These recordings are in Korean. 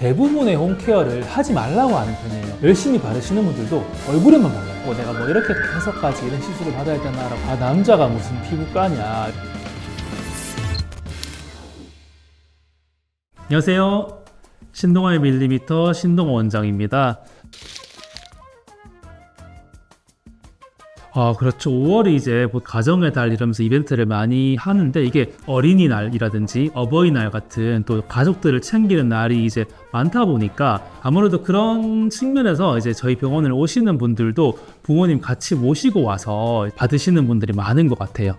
대부분의 홈케어를 하지 말라고 하는 편이에요. 열심히 바르시는 분들도 얼굴에만 발라요. 내가 뭐 이렇게 해서까지 이런 시술을 받아야 되나라고. 아, 남자가 무슨 피부과냐. 안녕하세요. 신동아의 밀리미터 신동아 원장입니다. 그렇죠. 5월이 이제 가정의 달 이러면서 이벤트를 많이 하는데, 이게 어린이날이라든지 어버이날 같은 또 가족들을 챙기는 날이 이제 많다 보니까 아무래도 그런 측면에서 이제 저희 병원을 오시는 분들도 부모님 같이 모시고 와서 받으시는 분들이 많은 것 같아요.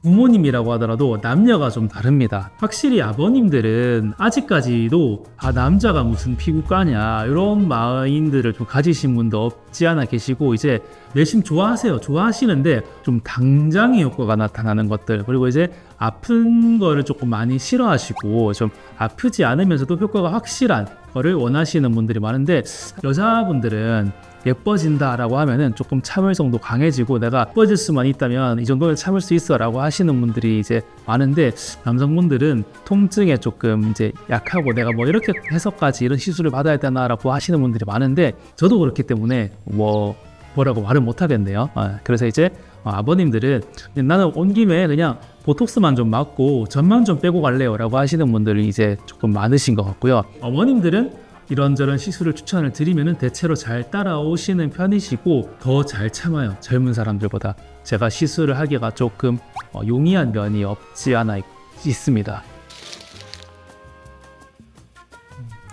부모님이라고 하더라도 남녀가 좀 다릅니다. 확실히 아버님들은 아직까지도 남자가 무슨 피부과냐 이런 마인드를 좀 가지신 분도 없지 않아 계시고, 이제 내심 좋아하시는데 좀 당장의 효과가 나타나는 것들, 그리고 이제 아픈 거를 조금 많이 싫어하시고 좀 아프지 않으면서도 효과가 확실한 거를 원하시는 분들이 많은데, 여자분들은 예뻐진다라고 하면은 조금 참을성도 강해지고, 내가 예뻐질 수만 있다면 이 정도는 참을 수 있어 라고 하시는 분들이 이제 많은데, 남성분들은 통증에 조금 이제 약하고 내가 뭐 이렇게 해서까지 이런 시술을 받아야 되나라고 하시는 분들이 많은데, 저도 그렇기 때문에 뭐라고 말을 못 하겠네요. 그래서 이제 아버님들은 나는 온 김에 그냥 보톡스만 좀 맞고 전만 좀 빼고 갈래요 라고 하시는 분들이 이제 조금 많으신 것 같고요. 어머님들은 이런저런 시술을 추천을 드리면 대체로 잘 따라오시는 편이시고 더 잘 참아요. 젊은 사람들보다. 제가 시술을 하기가 조금 용이한 면이 없지 않아 있습니다.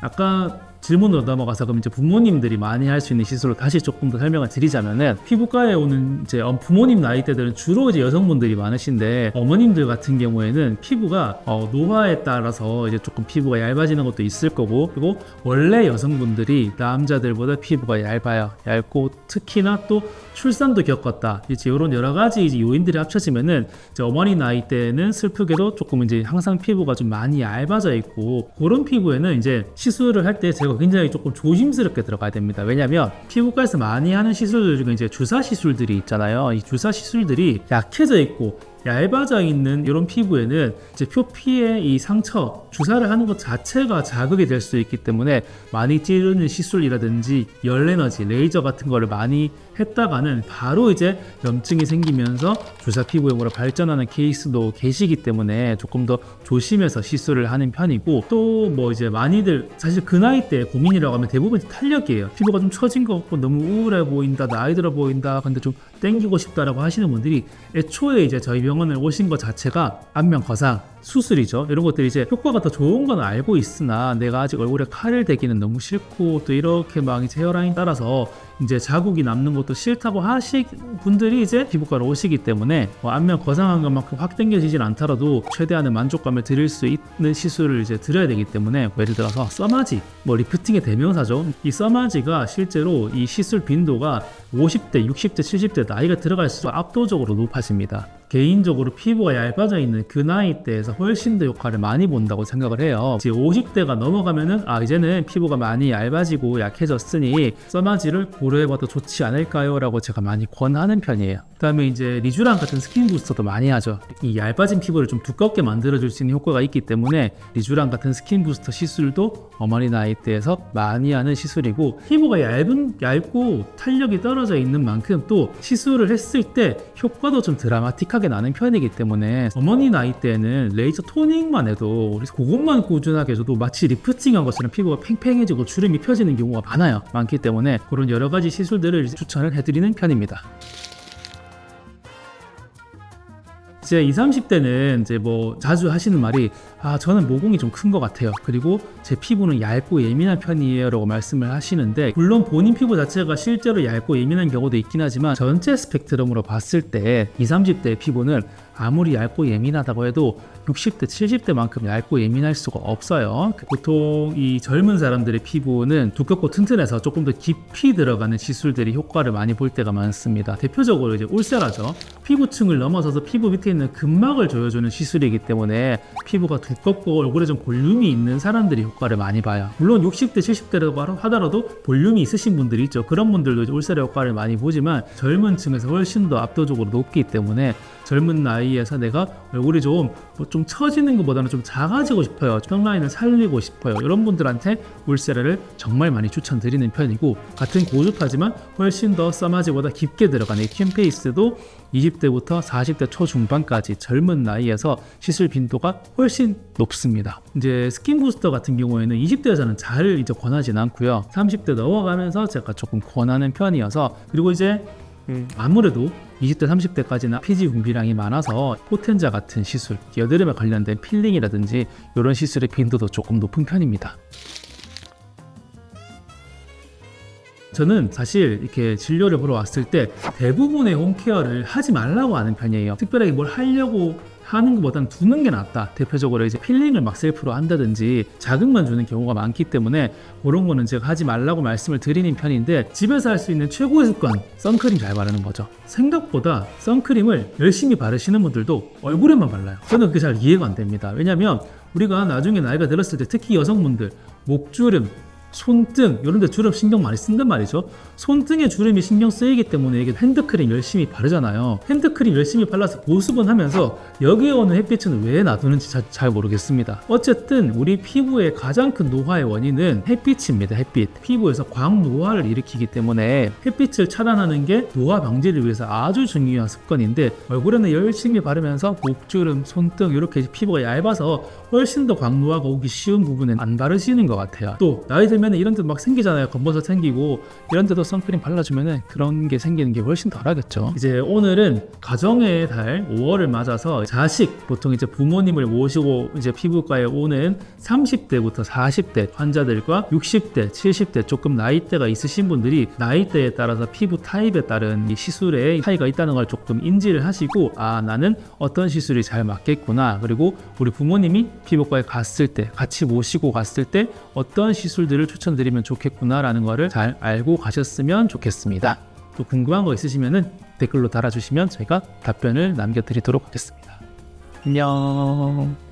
아까 질문으로 넘어가서 그럼 이제 부모님들이 많이 할 수 있는 시술을 다시 조금 더 설명을 드리자면은, 피부과에 오는 이제 부모님 나이대들은 주로 이제 여성분들이 많으신데, 어머님들 같은 경우에는 피부가 노화에 따라서 이제 조금 피부가 얇아지는 것도 있을 거고, 그리고 원래 여성분들이 남자들보다 피부가 얇고 특히나 또 출산도 겪었다, 이제 이런 여러 가지 이제 요인들이 합쳐지면은 이제 어머니 나이 때는 슬프게도 조금 이제 항상 피부가 좀 많이 얇아져 있고, 그런 피부에는 이제 시술을 할 때 제가 굉장히 조금 조심스럽게 들어가야 됩니다. 왜냐하면 피부과에서 많이 하는 시술들 중에 이제 주사 시술들이 있잖아요. 이 주사 시술들이 약해져 있고 얇아져 있는 이런 피부에는 이제 표피의 이 상처, 주사를 하는 것 자체가 자극이 될 수 있기 때문에 많이 찌르는 시술이라든지 열 에너지, 레이저 같은 거를 많이 했다가는 바로 이제 염증이 생기면서 주사 피부염으로 발전하는 케이스도 계시기 때문에 조금 더 조심해서 시술을 하는 편이고, 또 뭐 이제 많이들 사실 그 나이 때 고민이라고 하면 대부분 탄력이에요. 피부가 좀 처진 것 같고 너무 우울해 보인다, 나이 들어 보인다, 근데 좀 땡기고 싶다라고 하시는 분들이 애초에 이제 저희 병원을 오신 것 자체가 안면 거상, 수술이죠. 이런 것들이 이제 효과가 더 좋은 건 알고 있으나 내가 아직 얼굴에 칼을 대기는 너무 싫고, 또 이렇게 막 이제 헤어라인 따라서 이제 자국이 남는 것도 싫다고 하실 분들이 이제 피부과로 오시기 때문에 안면 거상한 것만큼 확 당겨지진 않더라도 최대한의 만족감을 드릴 수 있는 시술을 이제 드려야 되기 때문에, 예를 들어서 써마지, 리프팅의 대명사죠. 이 써마지가 실제로 이 시술 빈도가 50대, 60대, 70대 나이가 들어갈수록 압도적으로 높아집니다. 개인적으로 피부가 얇아져 있는 그 나이대에서 훨씬 더 효과를 많이 본다고 생각을 해요. 이제 50대가 넘어가면은 이제는 피부가 많이 얇아지고 약해졌으니 써마지를 고려해봐도 좋지 않을까요? 라고 제가 많이 권하는 편이에요. 그 다음에 이제 리쥬란 같은 스킨 부스터도 많이 하죠. 이 얇아진 피부를 좀 두껍게 만들어줄 수 있는 효과가 있기 때문에 리쥬란 같은 스킨 부스터 시술도 어머니 나이대에서 많이 하는 시술이고, 피부가 얇고 탄력이 떨어져 있는 만큼 또 시술을 했을 때 효과도 좀 드라마틱하게 나는 편이기 때문에, 어머니 나이대에는 레이저 토닝만 해도 우리 그것만 꾸준하게 해줘도 마치 리프팅한 것처럼 피부가 팽팽해지고 주름이 펴지는 경우가 많기 때문에 그런 여러 가지 시술들을 추천을 해드리는 편입니다. 이제 20, 30대는 이제 자주 하시는 말이 저는 모공이 좀 큰 것 같아요. 그리고 제 피부는 얇고 예민한 편이에요 라고 말씀을 하시는데, 물론 본인 피부 자체가 실제로 얇고 예민한 경우도 있긴 하지만 전체 스펙트럼으로 봤을 때 20, 30대의 피부는 아무리 얇고 예민하다고 해도 60대, 70대만큼 얇고 예민할 수가 없어요. 보통 이 젊은 사람들의 피부는 두껍고 튼튼해서 조금 더 깊이 들어가는 시술들이 효과를 많이 볼 때가 많습니다. 대표적으로 이제 울세라죠. 피부층을 넘어서서 피부 밑에 있는 근막을 조여주는 시술이기 때문에 피부가 두껍고 얼굴에 좀 볼륨이 있는 사람들이 효과를 많이 봐요. 물론 60대, 70대라고 하더라도 볼륨이 있으신 분들이 있죠. 그런 분들도 이제 울세라 효과를 많이 보지만 젊은 층에서 훨씬 더 압도적으로 높기 때문에 젊은 나이에서 내가 얼굴이 좀 처지는 것보다는 좀 작아지고 싶어요, 평라인을 살리고 싶어요, 이런 분들한테 울세라를 정말 많이 추천드리는 편이고, 같은 고주파지만 훨씬 더 써마지보다 깊게 들어간 이 퀸페이스도 20대부터 40대 초중반까지 젊은 나이에서 시술 빈도가 훨씬 높습니다. 이제 스킨 부스터 같은 경우에는 20대에서는 잘 이제 권하지는 않고요, 30대 넘어가면서 제가 조금 권하는 편이어서, 그리고 이제 아무래도 20대 30대까지는 피지 분비량이 많아서 포텐자 같은 시술, 여드름에 관련된 필링이라든지 이런 시술의 빈도도 조금 높은 편입니다. 저는 사실 이렇게 진료를 보러 왔을 때 대부분의 홈케어를 하지 말라고 하는 편이에요. 특별하게 뭘 하려고 하는 것보다는 두는 게 낫다. 대표적으로 이제 필링을 막 셀프로 한다든지 자극만 주는 경우가 많기 때문에 그런 거는 제가 하지 말라고 말씀을 드리는 편인데, 집에서 할 수 있는 최고의 습관, 선크림 잘 바르는 거죠. 생각보다 선크림을 열심히 바르시는 분들도 얼굴에만 발라요. 저는 그게 잘 이해가 안 됩니다. 왜냐면 우리가 나중에 나이가 들었을 때 특히 여성분들 목주름, 손등 이런 데 주름 신경 많이 쓴단 말이죠. 손등에 주름이 신경 쓰이기 때문에 이게 핸드크림 열심히 바르잖아요. 핸드크림 열심히 발라서 보습은 하면서 여기에 오는 햇빛은 왜 놔두는지 잘 모르겠습니다. 어쨌든 우리 피부의 가장 큰 노화의 원인은 햇빛입니다. 햇빛. 피부에서 광노화를 일으키기 때문에 햇빛을 차단하는 게 노화 방지를 위해서 아주 중요한 습관인데, 얼굴에는 열심히 바르면서 목주름, 손등 이렇게 피부가 얇아서 훨씬 더 광노화가 오기 쉬운 부분은 안 바르시는 것 같아요. 또 나이 들면 이런 데 막 생기잖아요. 검버섯 생기고 이런 데도 선크림 발라주면 그런 게 생기는 게 훨씬 덜하겠죠. 이제 오늘은 가정의 달 5월을 맞아서 자식, 보통 이제 부모님을 모시고 이제 피부과에 오는 30대부터 40대 환자들과 60대, 70대 조금 나이대가 있으신 분들이 나이대에 따라서 피부 타입에 따른 이 시술에 차이가 있다는 걸 조금 인지를 하시고, 아, 나는 어떤 시술이 잘 맞겠구나, 그리고 우리 부모님이 피부과에 갔을 때, 같이 모시고 갔을 때 어떤 시술들을 추천드리면 좋겠구나 라는 거를 잘 알고 가셨으면 좋겠습니다. 또 궁금한 거 있으시면 댓글로 달아주시면 저희가 답변을 남겨드리도록 하겠습니다. 안녕.